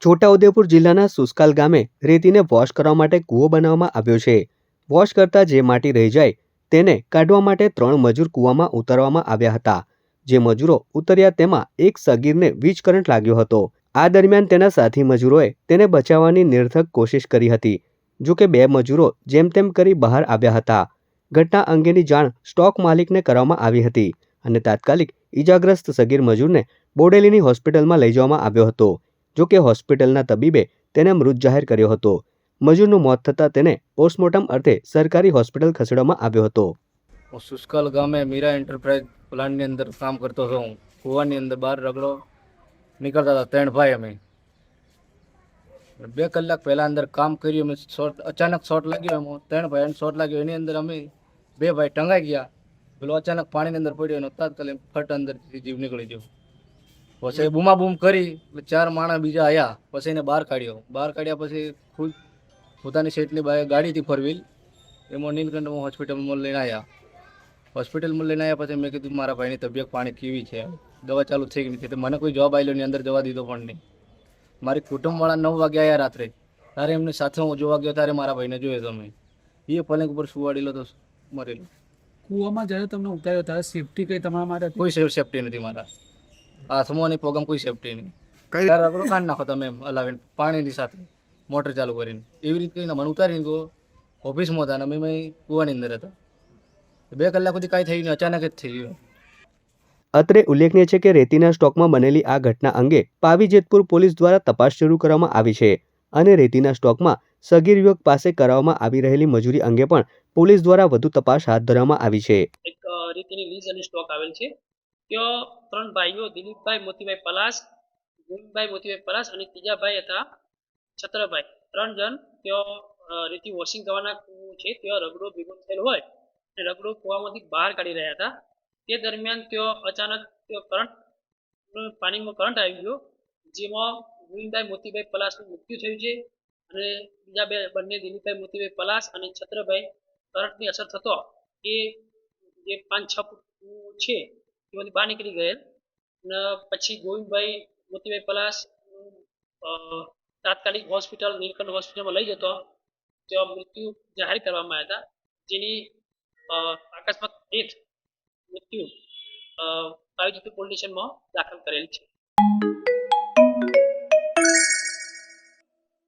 છોટાઉદેપુર જિલ્લાના સુસ્કાલ ગામે રેતીને વોશ કરવા માટે કૂવો બનાવવામાં આવ્યો છે। વોશ કરતા જે માટી રહી જાય તેને કાઢવા માટે 3 મજૂર કૂવામાં ઉતારવામાં આવ્યા હતા। જે મજૂરો ઉતર્યા તેમાં એક સગીરને વીજ કરંટ લાગ્યો હતો। આ દરમિયાન તેના સાથી મજૂરોએ તેને બચાવવાની નિરર્થક કોશિશ કરી હતી। જો કે 2 મજૂરો જેમ તેમ કરી બહાર આવ્યા હતા। ઘટના અંગેની જાણ સ્ટોક માલિકને કરવામાં આવી હતી અને તાત્કાલિક ઈજાગ્રસ્ત સગીર મજૂરને બોડેલીની હોસ્પિટલમાં લઈ જવામાં આવ્યો હતો। જો કે હોસ્પિટલના તબીબે તેને મૃત જાહેર કર્યો હતો। મજૂરનું મોત થતાં તેને પોસ્ટમોર્ટમ અર્થે સરકારી હોસ્પિટલ ખસેડવામાં આવ્યો હતો। હું સુસ્કાલ ગામે મીરા એન્ટરપ્રાઇઝ પ્લાન્ટની અંદર કામ કરતો હતો। હું કૂવાની અંદર બહાર રગડો નીકળતા હતા 3 ભાઈ અમે 2 કલાક પહેલાં અંદર કામ કર્યું। અમે અચાનક શોર્ટ લાગ્યો। એમાં 3 ભાઈને શોર્ટ લાગ્યો। એની અંદર અમે 2 ભાઈ ટંગાઈ ગયા। પેલો અચાનક પાણીની અંદર પડ્યો એનો તાત્કાલિક ફટ અંદરથી જીવ નીકળી ગયો। પછી બૂમા બૂમ કરી 4 માણસ બીજા આવ્યા। પછી એને બહાર કાઢ્યો। બહાર કાઢ્યા પછી ખુદ પોતાની સેટની ગાડીથી 4 વ્હીલ એમાં નીલકંઠ હોસ્પિટલમાં લઈને આવ્યા। હોસ્પિટલમાં લઈને આવ્યા પછી મેં કીધું મારા ભાઈની તબિયત પાણી કેવી છે, દવા ચાલુ થઈ ગઈ નથી। તો મને કોઈ જવાબ આવ્યો નહીં, અંદર જવા દીધો પણ નહીં। મારી કુટુંબવાળા 9 વાગે આવ્યા રાત્રે। ત્યારે એમની સાથે હું જોવા ગયો ત્યારે મારા ભાઈને જોયો તો મેં એ પલંગ ઉપર સુવાડેલો તો મરેલો। કૂવામાં જ્યારે તમને ઉતાર્યો ત્યારે સેફટી કઈ તમારા માટે કોઈ સેફટી નથી। મારા હાથમાં અને પગમાં કોઈ સેફટી નહીં। ત્યારે રગડો કાઢી નાખો તમે એમ હલાવીને પાણીની સાથે મોટર ચાલુ કરીને એવી રીતે મને ઉતારીને ગયો। ઓફિસમાં હતા અને અમે કૂવાની અંદર હતા। 2 કલાક સુધી કાંઈ થયું નહીં, અચાનક જ થઈ ગયું। અત્રે ઉલ્લેખનીય છે કે રેતીના સ્ટોકમાં બનેલી આ ઘટના અંગે પાવી જેતપુર પોલીસ દ્વારા તપાસ શરૂ કરવામાં આવી છે અને રેતીના સ્ટોકમાં સગીર યુવક પાસે કરાવવામાં આવી રહેલી મજૂરી અંગે પણ પોલીસ દ્વારા વધુ તપાસ હાથ ધરવામાં આવી છે। એક રેતીની લીઝ અને સ્ટોક આવેલ છે। ત્યાં 3 ભાઈઓ દિલીપભાઈ મોતીભાઈ પલાસ, ગોવિંદભાઈ મોતીભાઈ પલાસ અને ત્રીજા ભાઈ હતા છત્રભાઈ। 3 જણ ત્યાં રેતી વોશિંગ કરવાના કૂવો છે ત્યાં રગડો ભેગો થયેલો હોય અને રગડો કૂવામાંથી બહાર કાઢી રહ્યા હતા। તે દરમિયાન ત્યાં અચાનક કરંટ પાણીમાં કરંટ આવી ગયો, જેમાં ગોવિંદભાઈ મોતીભાઈ પલાસનું મૃત્યુ થયું છે અને બીજા બંને દિલીપભાઈ મોતીભાઈ પલાસ અને છત્રભાઈ કરંટની અસર થતો એ જે 5-6 ફૂટ છે એમાંથી બહાર નીકળી ગયેલ અને પછી ગોવિંદભાઈ મોતીભાઈ પલાસ તાત્કાલિક હોસ્પિટલ નીલકંઠ હોસ્પિટલમાં લઈ જતો ત્યાં મૃત્યુ જાહેર કરવામાં આવ્યા હતા, જેની અકસ્માત મૃત્યુ પાવી જેતપુર પોલીસ સ્ટેશનમાં દાખલ કરેલ છે।